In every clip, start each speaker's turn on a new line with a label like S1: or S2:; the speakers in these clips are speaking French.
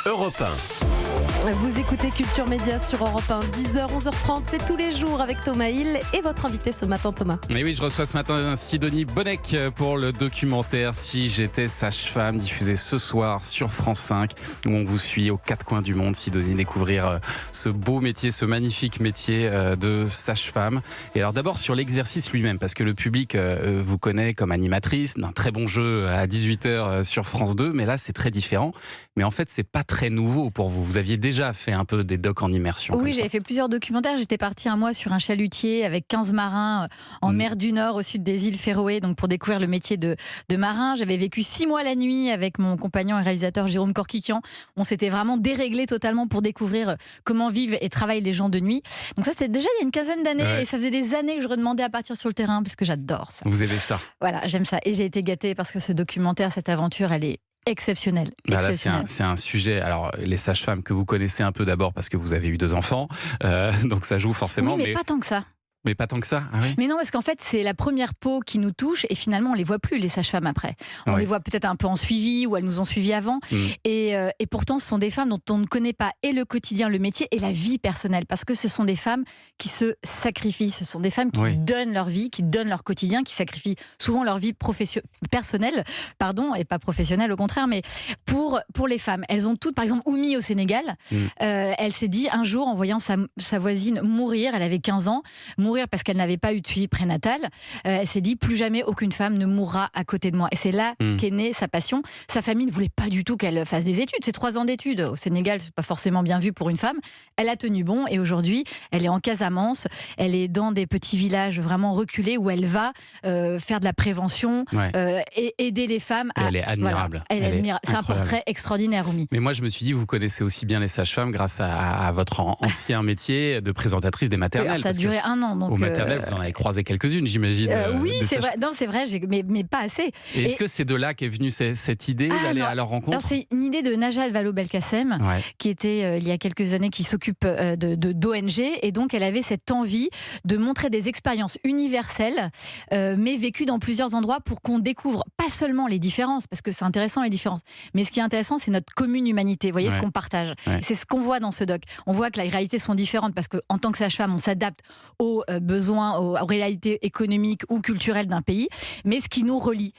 S1: Europe 1.
S2: Vous écoutez Culture Média sur Europe 1, 10h, 11h30, c'est tous les jours avec Thomas Hill et votre invité ce matin, Thomas.
S3: Et oui, je reçois ce matin Sidonie Bonnec pour le documentaire Si j'étais sage-femme, diffusé ce soir sur France 5, où on vous suit aux quatre coins du monde. Sidonie, découvrir ce beau métier, ce magnifique métier de sage-femme. Et alors d'abord sur l'exercice lui-même, parce que le public vous connaît comme animatrice d'un très bon jeu à 18h sur France 2, mais là c'est très différent. Mais en fait, c'est pas très nouveau pour vous. Vous aviez déjà fait un peu des docs en immersion.
S4: Oui, j'avais fait plusieurs documentaires. J'étais partie un mois sur un chalutier avec 15 marins en mer du Nord, au sud des îles Féroé, donc pour découvrir le métier de marin. J'avais vécu 6 mois la nuit avec mon compagnon et réalisateur Jérôme Corquiquian. On s'était vraiment déréglé totalement pour découvrir comment vivent et travaillent les gens de nuit. Donc ça, c'était déjà il y a une quinzaine d'années. Ouais. Et ça faisait des années que je redemandais à partir sur le terrain parce que j'adore ça.
S3: Vous aimez ça?
S4: Voilà, j'aime ça. Et j'ai été gâtée parce que ce documentaire, cette aventure, elle est exceptionnel.
S3: Là, c'est un sujet. Alors, les sages-femmes que vous connaissez un peu d'abord parce que vous avez eu 2 enfants, donc ça joue forcément.
S4: Oui, mais pas tant que ça.
S3: Mais pas tant que ça. Ah oui.
S4: Mais non, parce qu'en fait, c'est la première peau qui nous touche et finalement, on les voit plus, les sages-femmes, après. On les voit peut-être un peu en suivi ou elles nous ont suivis avant. Et pourtant, ce sont des femmes dont on ne connaît pas et le quotidien, le métier et la vie personnelle. Parce que ce sont des femmes qui se sacrifient. Ce sont des femmes qui donnent leur vie, qui donnent leur quotidien, qui sacrifient souvent leur vie personnelle, et pas professionnelle au contraire, mais pour les femmes. Elles ont toutes, par exemple, Oumi au Sénégal, elle s'est dit un jour, en voyant sa voisine mourir, elle avait 15 ans, mourir parce qu'elle n'avait pas eu de suivi prénatal, elle s'est dit plus jamais aucune femme ne mourra à côté de moi. Et c'est là qu'est née sa passion. Sa famille ne voulait pas du tout qu'elle fasse des études. C'est 3 ans d'études. Au Sénégal, c'est pas forcément bien vu pour une femme. Elle a tenu bon et aujourd'hui, elle est en Casamance. Elle est dans des petits villages vraiment reculés où elle va faire de la prévention et aider les femmes.
S3: Elle est admirable.
S4: Voilà, elle est admirable. C'est un portrait extraordinaire, Oumi.
S3: Mais moi, je me suis dit, vous connaissez aussi bien les sages-femmes grâce à votre ancien métier de présentatrice des maternelles.
S4: Oui, ça a duré 1 an. Donc,
S3: au maternel, vous en avez croisé quelques-unes, j'imagine.
S4: Oui, c'est vrai. Non, c'est vrai, mais pas assez.
S3: Et est-ce que c'est de là qu'est venue cette idée d'aller à leur rencontre?
S4: Alors, c'est une idée de Najat Vallaud-Belkacem, qui était, il y a quelques années, qui s'occupe d'ONG. Et donc, elle avait cette envie de montrer des expériences universelles, mais vécues dans plusieurs endroits pour qu'on découvre pas seulement les différences, parce que c'est intéressant les différences, mais ce qui est intéressant, c'est notre commune humanité. Vous voyez ce qu'on partage. C'est ce qu'on voit dans ce doc. On voit que les réalités sont différentes parce qu'en tant que sage-femme, on s'adapte aux besoins, aux réalités économiques ou culturelles d'un pays, mais ce qui nous relie,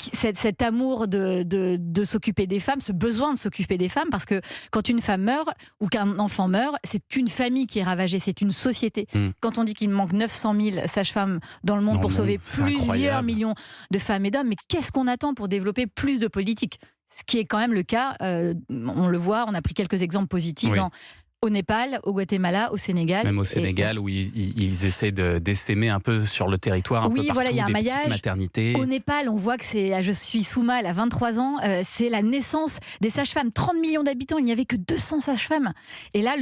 S4: cet amour de s'occuper des femmes, ce besoin de s'occuper des femmes, parce que quand une femme meurt ou qu'un enfant meurt, c'est une famille qui est ravagée, c'est une société. Quand on dit qu'il manque 900 000 sages-femmes dans le monde pour sauver plusieurs millions de femmes et d'hommes, mais qu'est-ce qu'on attend pour développer plus de politique? Ce qui est quand même le cas, on le voit, on a pris quelques exemples positifs au Népal, au Guatemala, au Sénégal.
S3: Même au Sénégal, où ils essaient d'essaimer un peu sur le territoire, un peu partout,
S4: il y a un
S3: des
S4: maillage.
S3: Petites maternités.
S4: Au Népal, on voit que je suis Souma, elle a 23 ans, c'est la naissance des sages-femmes. 30 millions d'habitants, il n'y avait que 200 sages-femmes. Et là,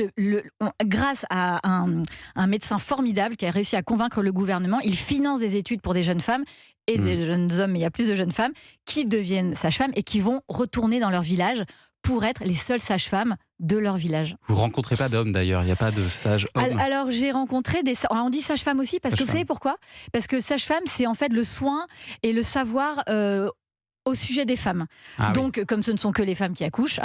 S4: grâce à un médecin formidable qui a réussi à convaincre le gouvernement, il finance des études pour des jeunes femmes et des jeunes hommes, mais il y a plus de jeunes femmes qui deviennent sages-femmes et qui vont retourner dans leur village pour être les seules sages-femmes de leur village.
S3: Vous ne rencontrez pas d'hommes d'ailleurs, il n'y a pas de sage-homme.
S4: Alors j'ai rencontré on dit sage-femme aussi, parce que vous savez pourquoi? Parce que sage-femme, c'est en fait le soin et le savoir au sujet des femmes. Donc, comme ce ne sont que les femmes qui accouchent,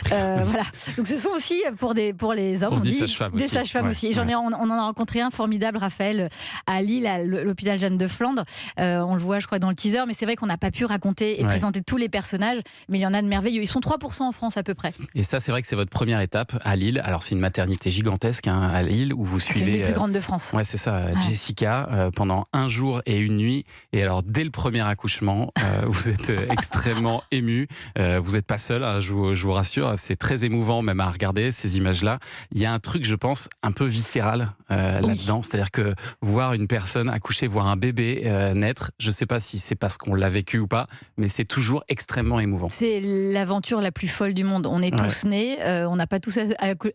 S4: voilà. Donc, ce sont aussi pour les hommes,
S3: on dit des
S4: sages-femmes aussi. Et on en a rencontré un formidable, Raphaël, à Lille, à l'hôpital Jeanne de Flandre. On le voit, je crois, dans le teaser, mais c'est vrai qu'on n'a pas pu raconter et présenter tous les personnages, mais il y en a de merveilleux. Ils sont 3% en France à peu près.
S3: Et ça, c'est vrai que c'est votre première étape à Lille. Alors, c'est une maternité gigantesque à Lille où vous suivez.
S4: C'est une des plus grandes de France.
S3: Ouais, c'est ça, Jessica, pendant 1 jour et 1 nuit. Et alors, dès le premier accouchement, vous êtes extrêmement ému. Vous n'êtes pas seul, je vous rassure. C'est très émouvant même à regarder ces images-là. Il y a un truc, je pense, un peu viscéral là-dedans. C'est-à-dire que voir une personne accoucher, voir un bébé naître, je ne sais pas si c'est parce qu'on l'a vécu ou pas, mais c'est toujours extrêmement émouvant.
S4: C'est l'aventure la plus folle du monde. On est tous nés, on n'a pas tous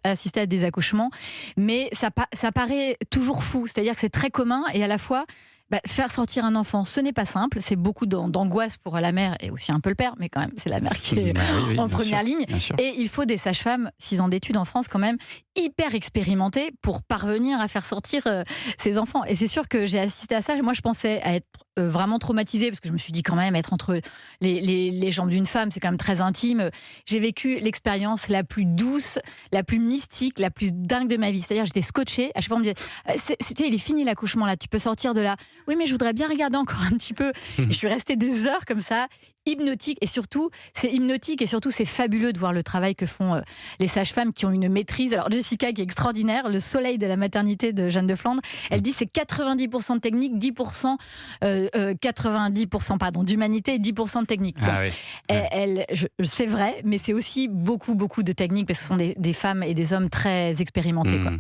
S4: assisté à des accouchements, mais ça paraît toujours fou. C'est-à-dire que c'est très commun et à la fois Faire sortir un enfant, ce n'est pas simple. C'est beaucoup d'angoisse pour la mère et aussi un peu le père, mais quand même, c'est la mère qui est en première ligne. Et il faut des sages-femmes, 6 ans d'études en France quand même, hyper expérimentées pour parvenir à faire sortir ces enfants. Et c'est sûr que j'ai assisté à ça. Moi, je pensais à être vraiment traumatisée parce que je me suis dit quand même, être entre les jambes d'une femme, c'est quand même très intime. J'ai vécu l'expérience la plus douce, la plus mystique, la plus dingue de ma vie. C'est-à-dire, j'étais scotchée. À chaque fois, on me disait, il est fini l'accouchement là, tu peux sortir de là. Oui, mais je voudrais bien regarder encore un petit peu. Et je suis restée des heures comme ça, hypnotique. Et surtout, c'est hypnotique et surtout, c'est fabuleux de voir le travail que font les sages-femmes qui ont une maîtrise. Alors, Jessica, qui est extraordinaire, le soleil de la maternité de Jeanne de Flandre, elle dit c'est 90% de technique, 90% d'humanité et 10% de technique. C'est vrai, mais c'est aussi beaucoup de technique parce que ce sont des femmes et des hommes très expérimentés. Quoi.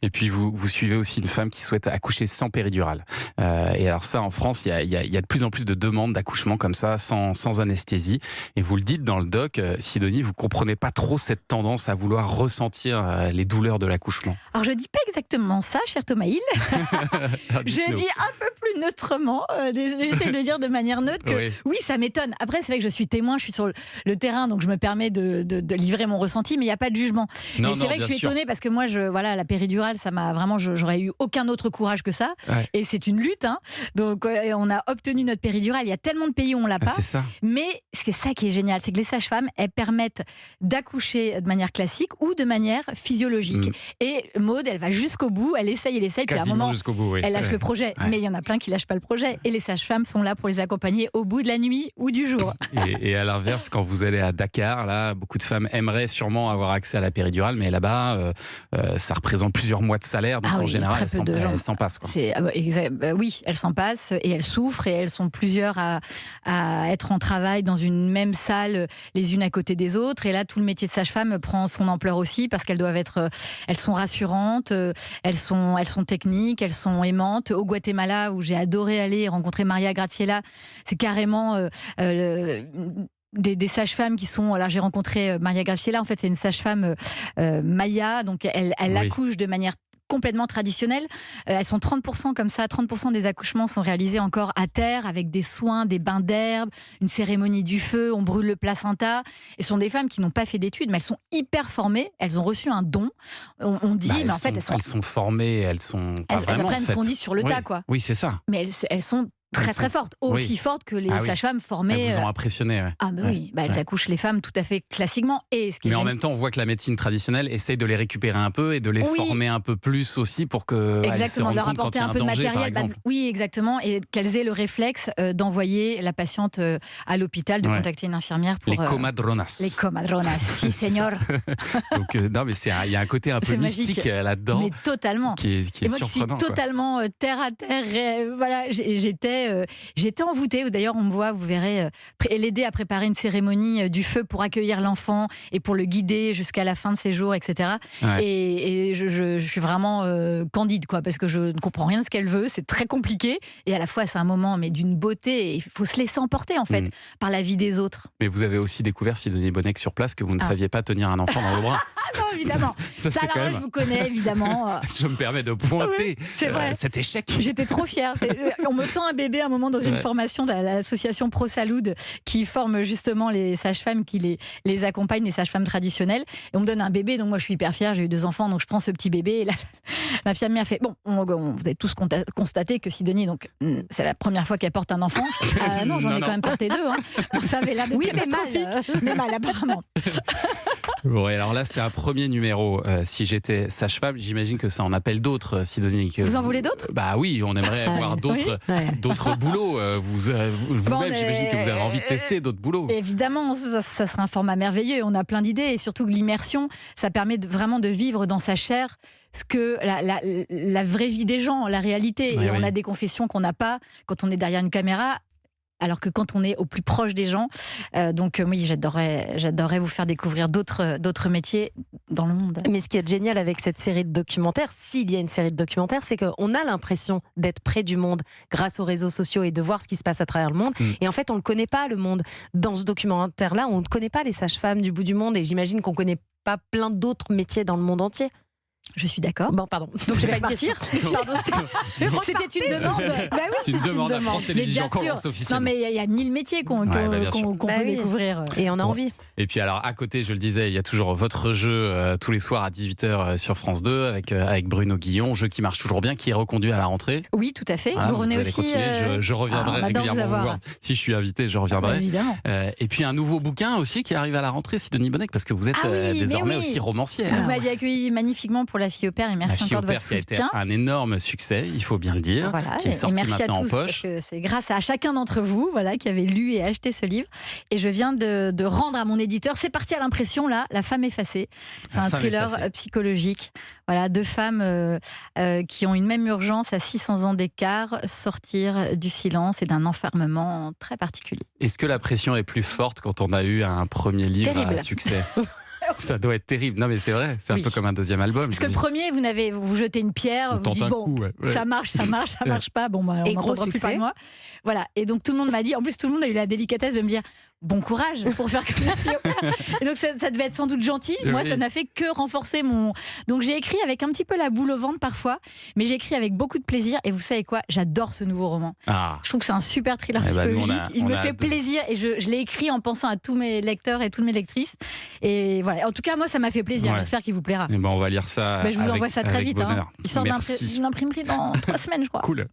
S3: Et puis, vous suivez aussi une femme qui souhaite accoucher sans péridurale. Et alors ça, en France, il y a de plus en plus de demandes d'accouchement comme ça, sans anesthésie. Et vous le dites dans le doc, Sidonie, vous comprenez pas trop cette tendance à vouloir ressentir les douleurs de l'accouchement.
S4: Alors je dis pas exactement ça, cher Thomaïl. Je dis un peu plus neutrement. J'essaie de dire de manière neutre que oui, ça m'étonne. Après, c'est vrai que je suis témoin, je suis sur le terrain, donc je me permets de livrer mon ressenti, mais il n'y a pas de jugement. Et c'est vrai que je suis étonnée parce que moi, la péridurale, ça m'a vraiment, j'aurais eu aucun autre courage que ça. Ouais. Et c'est une lutte. Hein. Donc, on a obtenu notre péridurale. Il y a tellement de pays où on l'a pas.
S3: C'est ça.
S4: Mais c'est ça qui est génial, c'est que les sages-femmes, elles permettent d'accoucher de manière classique ou de manière physiologique. Et Maud, elle va jusqu'au bout, elle essaye, puis à un moment,
S3: jusqu'au bout,
S4: elle lâche le projet. Ouais. Mais il y en a plein qui lâchent pas le projet. Et les sages-femmes sont là pour les accompagner au bout de la nuit ou du jour.
S3: Et à l'inverse, quand vous allez à Dakar, là, beaucoup de femmes aimeraient sûrement avoir accès à la péridurale, mais là-bas, ça représente plusieurs mois de salaire. Donc en général, elles s'en passent. Quoi.
S4: Oui, elles s'en passent et elles souffrent et elles sont plusieurs à être en travail dans une même salle, les unes à côté des autres. Et là, tout le métier de sage-femme prend son ampleur aussi parce qu'elles doivent être, elles sont rassurantes, elles sont techniques, elles sont aimantes. Au Guatemala, où j'ai adoré aller et rencontrer Maria Graciela, c'est carrément des sages-femmes qui sont... Alors j'ai rencontré Maria Graciela, en fait c'est une sage-femme maya, donc elle accouche de manière complètement traditionnelles. Elles sont 30% comme ça. 30% des accouchements sont réalisés encore à terre, avec des soins, des bains d'herbe, une cérémonie du feu, on brûle le placenta. Et ce sont des femmes qui n'ont pas fait d'études, mais elles sont hyper formées. Elles ont reçu un don. On dit, mais en fait,
S3: elles sont formées, elles sont pas vraiment...
S4: Elles apprennent ce qu'on dit sur le tas, quoi.
S3: Oui, c'est ça.
S4: Mais elles sont très fortes, aussi fortes que les sages-femmes formées.
S3: Elles vous ont impressionné. Ouais.
S4: Ah oui, elles accouchent les femmes tout à fait classiquement.
S3: Mais en même temps, on voit que la médecine traditionnelle essaye de les récupérer un peu et de les former un peu plus aussi pour que elles se rendent compte quand il y a un danger, par exemple.
S4: Oui, exactement, et qu'elles aient le réflexe d'envoyer la patiente à l'hôpital, de contacter une infirmière pour...
S3: Les comadronas.
S4: Les comadronas, si, señor.
S3: Donc, non, mais il y a un côté un peu mystique là-dedans.
S4: Mais totalement.
S3: Qui est
S4: et moi,
S3: surprenant.
S4: Je suis totalement terre à terre. Voilà, j'étais envoûtée. D'ailleurs, on me voit, vous verrez, l'aider à préparer une cérémonie du feu pour accueillir l'enfant et pour le guider jusqu'à la fin de ses jours, etc. Ouais. Et je suis vraiment candide, quoi, parce que je ne comprends rien de ce qu'elle veut. C'est très compliqué. Et à la fois, c'est un moment mais d'une beauté. Il faut se laisser emporter, en fait, par la vie des autres.
S3: Mais vous avez aussi découvert, Sidonie Bonnec, sur place, que vous ne saviez pas tenir un enfant dans le bras.
S4: Non, évidemment. Ça alors, je vous connais, évidemment.
S3: Je me permets de pointer cet échec.
S4: J'étais trop fière. On me tend un bébé à un moment dans une formation de l'association Pro Salud qui forme justement les sages-femmes qui les accompagnent, les sages-femmes traditionnelles. Et on me donne un bébé, donc moi je suis hyper fière, j'ai eu 2 enfants, donc je prends ce petit bébé. Et là, l'infirmière fait, bon, vous avez tous constaté que Sidonie, donc c'est la première fois qu'elle porte un enfant. Non, j'en ai quand même porté 2. Hein. Donc ça avait l'air d'être catastrophique. Mais mal, apparemment.
S3: Bon, et alors là, c'est un premier numéro. Si j'étais sage-femme, j'imagine que ça en appelle d'autres, Sidonie.
S4: Vous en voulez d'autres ?
S3: Bah oui, on aimerait avoir d'autres boulots. Vous-même, j'imagine que vous avez envie de tester d'autres boulots.
S4: Évidemment, ça serait un format merveilleux. On a plein d'idées et surtout que l'immersion, ça permet vraiment de vivre dans sa chair ce que la vraie vie des gens, la réalité. Et on a des confessions qu'on n'a pas quand on est derrière une caméra. Alors que quand on est au plus proche des gens, donc oui, j'adorerais vous faire découvrir d'autres métiers dans le monde.
S2: Mais ce qui est génial avec cette série de documentaires, s'il y a une série de documentaires, c'est qu'on a l'impression d'être près du monde grâce aux réseaux sociaux et de voir ce qui se passe à travers le monde. Et en fait, on ne le connaît pas, le monde. Dans ce documentaire-là, on ne connaît pas les sages-femmes du bout du monde et j'imagine qu'on ne connaît pas plein d'autres métiers dans le monde entier.
S4: Je suis d'accord.
S2: Bon, pardon.
S4: Donc je vais partir. Pardon, c'était une demande. Bah oui,
S3: c'est une demande à France Télévisions qu'on lance officiellement.
S4: Non, mais il y a 1000 métiers qu'on peut découvrir.
S2: Et on a envie.
S3: Et puis alors, à côté, je le disais, il y a toujours votre jeu tous les soirs à 18h sur France 2 avec Bruno Guillon, jeu qui marche toujours bien, qui est reconduit à la rentrée.
S4: Oui, tout à fait.
S3: Voilà,
S4: vous revenez
S3: allez
S4: aussi.
S3: Continuer. Je reviendrai régulièrement vous voir. Si je suis invité, je reviendrai.
S4: Évidemment.
S3: Et puis un nouveau bouquin aussi qui arrive à la rentrée, Sidonie Bonnec, parce que vous êtes désormais aussi romancière.
S4: Vous m'aviez accueilli magnifiquement pour La fille au père et merci encore de votre soutien.
S3: Qui a été un énorme succès, il faut bien le dire,
S4: voilà,
S3: qui est sorti maintenant en poche.
S4: Parce que c'est grâce à chacun d'entre vous, voilà, qui avez lu et acheté ce livre. Et je viens de rendre à mon éditeur. C'est parti à l'impression là, La femme effacée. C'est un thriller psychologique. Voilà, 2 femmes qui ont une même urgence à 600 ans d'écart, sortir du silence et d'un enfermement très particulier.
S3: Est-ce que la pression est plus forte quand on a eu un premier livre à succès? Ça doit être terrible. Non, mais c'est vrai, c'est un peu comme un deuxième album.
S4: Parce que le premier, vous jetez une pierre, vous dites bon, ça marche, ça marche pas, bon, bah, on n'entendra plus parler de moi. Voilà. Et donc tout le monde m'a dit, en plus tout le monde a eu la délicatesse de me dire bon courage pour faire comme La fille au père. Et donc ça devait être sans doute gentil. Moi, ça n'a fait que renforcer mon. Donc j'ai écrit avec un petit peu la boule au ventre parfois, mais j'ai écrit avec beaucoup de plaisir. Et vous savez quoi? J'adore ce nouveau roman. Je trouve que c'est un super thriller psychologique. Il me fait plaisir et je l'ai écrit en pensant à tous mes lecteurs et toutes mes lectrices. Et voilà. En tout cas, moi, ça m'a fait plaisir. Ouais. J'espère qu'il vous plaira.
S3: Et ben, on va lire ça.
S4: Je vous envoie ça très vite. Il sort d'une imprimerie dans 3 semaines, je crois.
S3: Cool.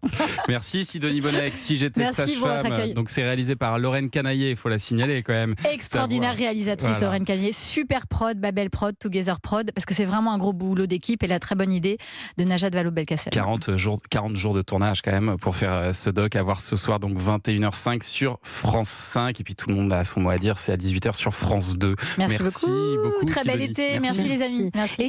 S3: Merci Sidonie Bonnec. Si j'étais sage-femme. Donc c'est réalisé par Lorraine Canaillé. Il faut la signaler quand même.
S4: Extraordinaire réalisatrice, Lorraine Canaillé. Super prod, Babel Prod, Together Prod, parce que c'est vraiment un gros boulot d'équipe et la très bonne idée de Najat Vallaud-Belkacem.
S3: 40 jours de tournage quand même pour faire ce doc. À voir ce soir, donc 21h05 sur France 5. Et puis tout le monde a son mot à dire. C'est à 18h sur France 2.
S4: Merci beaucoup. Très bel été. Merci les amis. Merci.